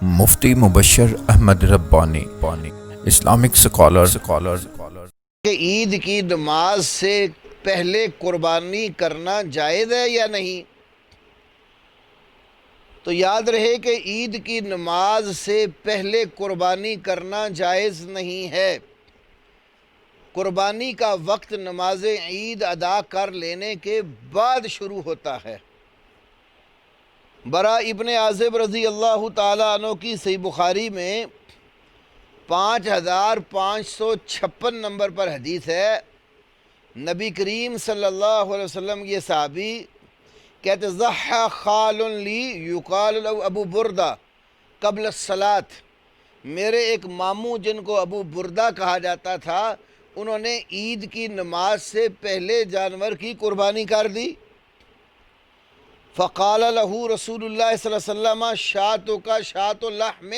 مفتی مبشر احمد ربانی Islamic scholar کہ عید کی نماز سے پہلے قربانی کرنا جائز ہے یا نہیں؟ تو یاد رہے کہ عید کی نماز سے پہلے قربانی کرنا جائز نہیں ہے۔ قربانی کا وقت نماز عید ادا کر لینے کے بعد شروع ہوتا ہے۔ برا ابن عازب رضی اللہ تعالیٰ عنہ کی صحیح بخاری میں 5556 نمبر پر حدیث ہے، نبی کریم صلی اللہ علیہ وسلم یہ صحابی کہتے ضحى خال لی یقال له ابو بردہ قبل الصلاۃ، میرے ایک ماموں جن کو ابو بردہ کہا جاتا تھا، انہوں نے عید کی نماز سے پہلے جانور کی قربانی کر دی۔ فقال له رسول اللہ صلی اللہ علیہ وسلم شاتک شات لحم،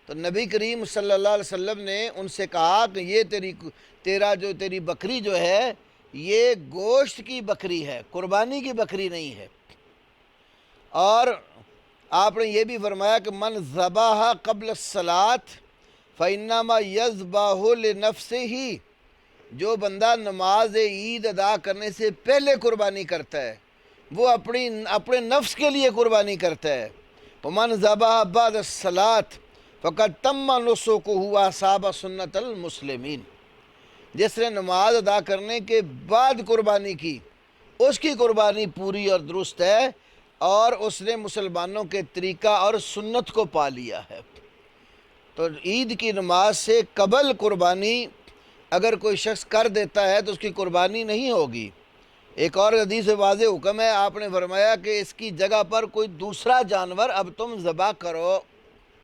تو نبی کریم صلی اللہ علیہ وسلم نے ان سے کہا کہ یہ تیری بکری جو ہے یہ گوشت کی بکری ہے، قربانی کی بکری نہیں ہے۔ اور آپ نے یہ بھی فرمایا کہ من ذبح قبل الصلاۃ فإنما يذبح لنفسه، جو بندہ نماز عید ادا کرنے سے پہلے قربانی کرتا ہے وہ اپنے نفس کے لیے قربانی کرتا ہے۔ ومن ذبح بعد الصلاۃ فقد تم نسکہ وأصاب سنت المسلمین، جس نے نماز ادا کرنے کے بعد قربانی کی اس کی قربانی پوری اور درست ہے، اور اس نے مسلمانوں کے طریقہ اور سنت کو پا لیا ہے۔ تو عید کی نماز سے قبل قربانی اگر کوئی شخص کر دیتا ہے تو اس کی قربانی نہیں ہوگی۔ ایک اور حدیث واضح حکم ہے، آپ نے فرمایا کہ اس کی جگہ پر کوئی دوسرا جانور اب تم ذبح کرو۔